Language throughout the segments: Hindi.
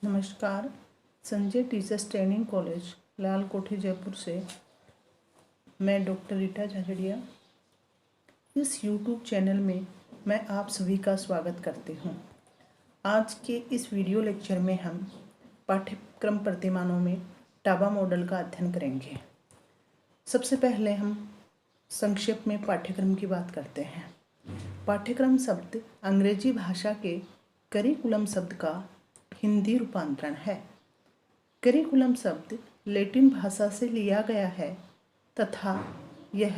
नमस्कार। संजय टीचर्स ट्रेनिंग कॉलेज लाल कोठी जयपुर से मैं डॉक्टर रीटा झाझड़िया इस यूट्यूब चैनल में मैं आप सभी का स्वागत करती हूँ। आज के इस वीडियो लेक्चर में हम पाठ्यक्रम प्रतिमानों में टाबा मॉडल का अध्ययन करेंगे। सबसे पहले हम संक्षेप में पाठ्यक्रम की बात करते हैं। पाठ्यक्रम शब्द अंग्रेजी भाषा के करिकुलम शब्द का हिंदी रूपांतरण है। करिकुलम शब्द लैटिन भाषा से लिया गया है तथा यह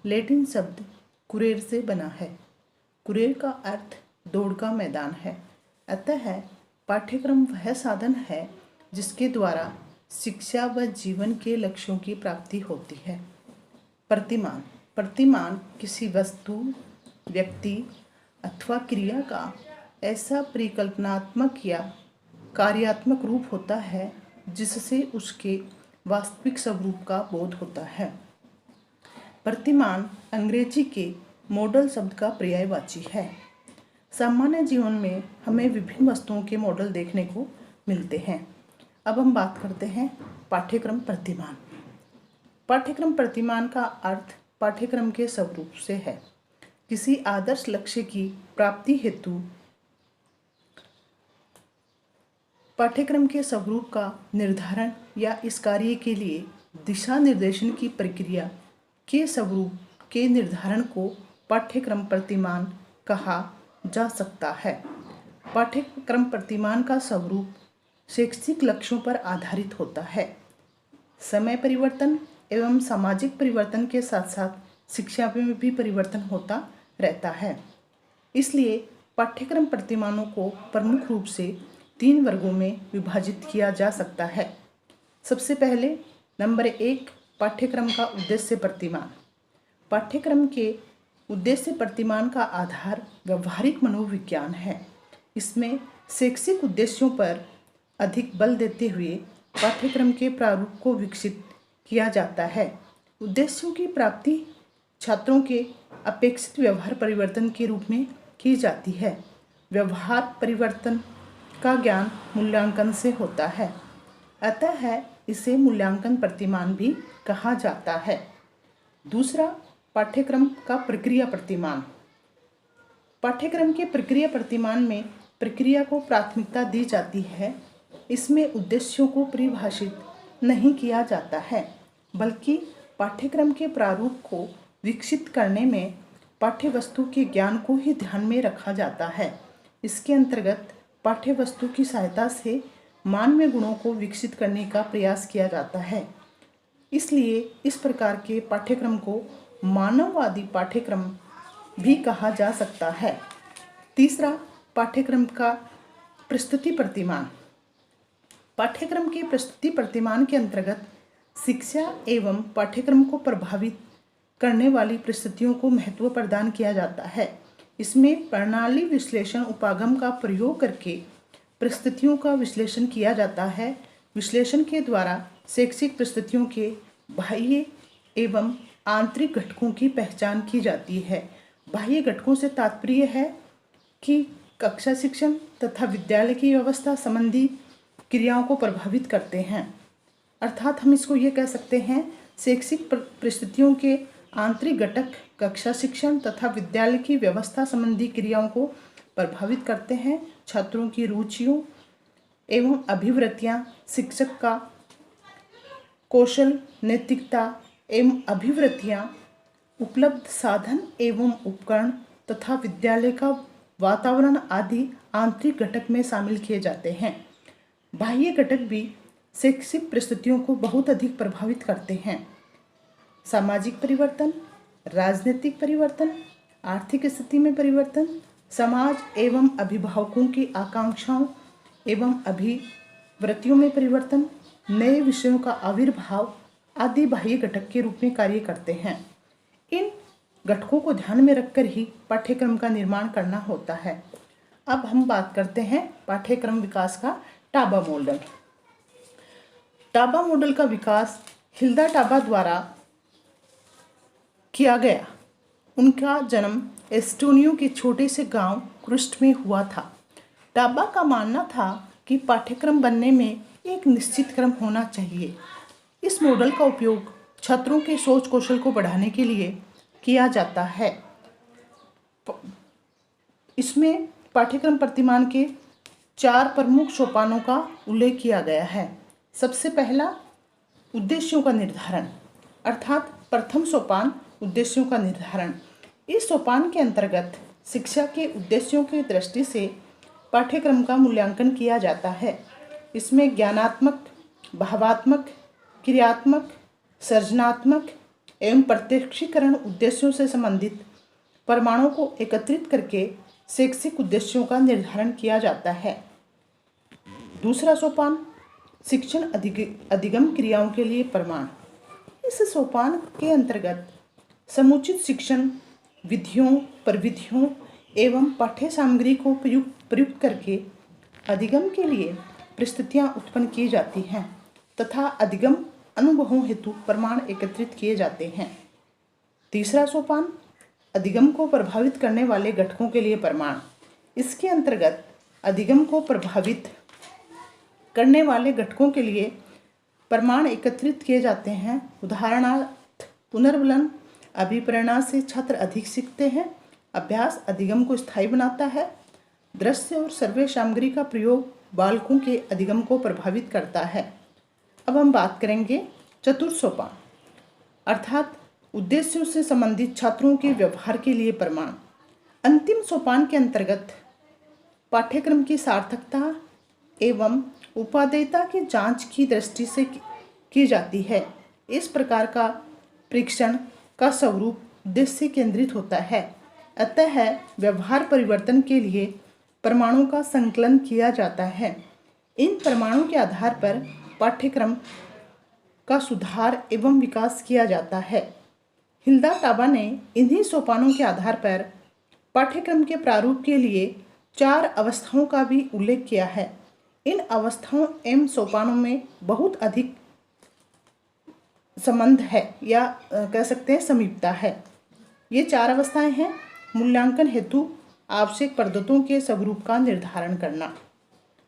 लैटिन शब्द कुरेर से बना है। कुरेर का अर्थ दौड़ का मैदान है। अतः पाठ्यक्रम वह साधन है जिसके द्वारा शिक्षा व जीवन के लक्ष्यों की प्राप्ति होती है। प्रतिमान प्रतिमान किसी वस्तु, व्यक्ति अथवा क्रिया का ऐसा परिकल्पनात्मक या कार्यात्मक रूप होता है जिससे उसके वास्तविक स्वरूप का बोध होता है। प्रतिमान अंग्रेजी के मॉडल शब्द का पर्यायवाची है। सामान्य जीवन में हमें विभिन्न वस्तुओं के मॉडल देखने को मिलते हैं। अब हम बात करते हैं पाठ्यक्रम प्रतिमान। पाठ्यक्रम प्रतिमान का अर्थ पाठ्यक्रम के स्वरूप से है। किसी आदर्श लक्ष्य की प्राप्ति हेतु पाठ्यक्रम के स्वरूप का निर्धारण या इस कार्य के लिए दिशा निर्देशन की प्रक्रिया के स्वरूप के निर्धारण को पाठ्यक्रम प्रतिमान कहा जा सकता है। पाठ्यक्रम प्रतिमान का स्वरूप शैक्षिक लक्ष्यों पर आधारित होता है। समय परिवर्तन एवं सामाजिक परिवर्तन के साथ साथ शिक्षा में भी परिवर्तन होता रहता है। इसलिए पाठ्यक्रम प्रतिमानों को प्रमुख रूप से 3 वर्गों में विभाजित किया जा सकता है। सबसे पहले नंबर 1 पाठ्यक्रम का उद्देश्य प्रतिमान। पाठ्यक्रम के उद्देश्य प्रतिमान का आधार व्यवहारिक मनोविज्ञान है। इसमें शैक्षिक उद्देश्यों पर अधिक बल देते हुए पाठ्यक्रम के प्रारूप को विकसित किया जाता है। उद्देश्यों की प्राप्ति छात्रों के अपेक्षित व्यवहार परिवर्तन के रूप में की जाती है। व्यवहार परिवर्तन का ज्ञान मूल्यांकन से होता है, अतः इसे मूल्यांकन प्रतिमान भी कहा जाता है। दूसरा पाठ्यक्रम का प्रक्रिया प्रतिमान। पाठ्यक्रम के प्रक्रिया प्रतिमान में प्रक्रिया को प्राथमिकता दी जाती है। इसमें उद्देश्यों को परिभाषित नहीं किया जाता है, बल्कि पाठ्यक्रम के प्रारूप को विकसित करने में पाठ्य वस्तु के ज्ञान को ही ध्यान में रखा जाता है। इसके अंतर्गत पाठ्य वस्तु की सहायता से मानवीय गुणों को विकसित करने का प्रयास किया जाता है। इसलिए इस प्रकार के पाठ्यक्रम को मानववादी पाठ्यक्रम भी कहा जा सकता है। तीसरा पाठ्यक्रम का प्रस्तुति प्रतिमान। पाठ्यक्रम के प्रस्तुति प्रतिमान के अंतर्गत शिक्षा एवं पाठ्यक्रम को प्रभावित करने वाली परिस्थितियों को महत्व प्रदान किया जाता है। इसमें प्रणाली विश्लेषण उपागम का प्रयोग करके परिस्थितियों का विश्लेषण किया जाता है। विश्लेषण के द्वारा शैक्षिक परिस्थितियों के बाह्य एवं आंतरिक घटकों की पहचान की जाती है। बाह्य घटकों से तात्पर्य है कि कक्षा शिक्षण तथा विद्यालय की व्यवस्था संबंधी क्रियाओं को प्रभावित करते हैं। अर्थात हम इसको ये कह सकते हैं, शैक्षिक परिस्थितियों के आंतरिक घटक कक्षा शिक्षण तथा विद्यालय की व्यवस्था संबंधी क्रियाओं को प्रभावित करते हैं। छात्रों की रुचियों एवं अभिवृत्तियां, शिक्षक का कौशल, नैतिकता एवं अभिवृत्तियां, उपलब्ध साधन एवं उपकरण तथा विद्यालय का वातावरण आदि आंतरिक घटक में शामिल किए जाते हैं। बाह्य घटक भी शैक्षिक परिस्थितियों को बहुत अधिक प्रभावित करते हैं। सामाजिक परिवर्तन, राजनीतिक परिवर्तन, आर्थिक स्थिति में परिवर्तन, समाज एवं अभिभावकों की आकांक्षाओं एवं अभिवृत्तियों में परिवर्तन, नए विषयों का आविर्भाव आदि बाह्य घटक के रूप में कार्य करते हैं। इन घटकों को ध्यान में रखकर ही पाठ्यक्रम का निर्माण करना होता है। अब हम बात करते हैं पाठ्यक्रम विकास का टाबा मॉडल। टाबा मॉडल का विकास हिल्दा टाबा द्वारा किया गया। उनका जन्म एस्टोनिया के छोटे से गांव क्रुस्ट में हुआ था। टाबा का मानना था कि पाठ्यक्रम बनने में एक निश्चित क्रम होना चाहिए। इस मॉडल का उपयोग छात्रों के सोच कौशल को बढ़ाने के लिए किया जाता है। इसमें पाठ्यक्रम प्रतिमान के 4 प्रमुख सोपानों का उल्लेख किया गया है। सबसे पहला उद्देश्यों का निर्धारण, अर्थात प्रथम सोपान उद्देश्यों का निर्धारण। इस सोपान के अंतर्गत शिक्षा के उद्देश्यों की दृष्टि से पाठ्यक्रम का मूल्यांकन किया जाता है। इसमें ज्ञानात्मक, भावात्मक, क्रियात्मक, सृजनात्मक एवं प्रत्यक्षीकरण उद्देश्यों से संबंधित प्रमाणों को एकत्रित करके शैक्षिक उद्देश्यों का निर्धारण किया जाता है। दूसरा सोपान शिक्षण अधिगम क्रियाओं के लिए प्रमाण। इस सोपान के अंतर्गत समुचित शिक्षण विधियों, प्रविधियों एवं पाठ्य सामग्री को प्रयुक्त करके अधिगम के लिए परिस्थितियां उत्पन्न की जाती हैं तथा अधिगम अनुभवों हेतु प्रमाण एकत्रित किए जाते हैं। तीसरा सोपान अधिगम को प्रभावित करने वाले घटकों के लिए प्रमाण। इसके अंतर्गत अधिगम को प्रभावित करने वाले घटकों के लिए प्रमाण एकत्रित किए जाते हैं। उदाहरणार्थ पुनर्बलन, अभिप्रेरणा से छात्र अधिक सीखते हैं, अभ्यास अधिगम को स्थायी बनाता है, दृश्य और सर्वे सामग्री का प्रयोग बालकों के अधिगम को प्रभावित करता है। अब हम बात करेंगे चतुर्थ सोपान, अर्थात उद्देश्यों से संबंधित छात्रों के व्यवहार के लिए प्रमाण। अंतिम सोपान के अंतर्गत पाठ्यक्रम की सार्थकता एवं उपादेयता की जांच की दृष्टि से की जाती है। इस प्रकार का परीक्षण का स्वरूप उद्देश्य केंद्रित होता है। अतः व्यवहार परिवर्तन के लिए प्रमाणों का संकलन किया जाता है। इन प्रमाणों के आधार पर पाठ्यक्रम का सुधार एवं विकास किया जाता है। हिल्दा टाबा ने इन्हीं सोपानों के आधार पर पाठ्यक्रम के प्रारूप के लिए 4 अवस्थाओं का भी उल्लेख किया है। इन अवस्थाओं एवं सोपानों में बहुत अधिक संबंध है या कह सकते हैं समीपता है। ये 4 अवस्थाएं हैं। मूल्यांकन हेतु आवश्यक पद्धतों के स्वरूप का निर्धारण करना,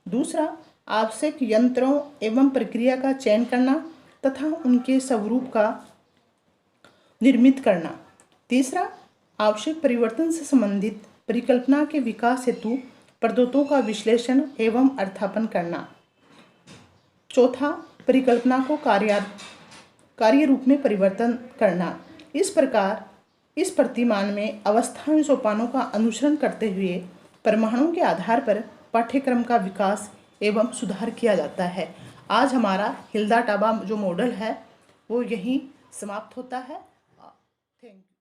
दूसरा आवश्यक यंत्रों एवं प्रक्रिया का चयन करना तथा उनके स्वरूप का निर्मित करना, तीसरा आवश्यक परिवर्तन से संबंधित परिकल्पना के विकास हेतु पद्धतों का विश्लेषण एवं अर्थापन करना, चौथा परिकल्पना को कार्य रूप में परिवर्तन करना। इस प्रकार इस प्रतिमान में अवस्था एवं सोपानों का अनुसरण करते हुए प्रमाणों के आधार पर पाठ्यक्रम का विकास एवं सुधार किया जाता है। आज हमारा हिल्दा टाबा जो मॉडल है वो यहीं समाप्त होता है। Thank you.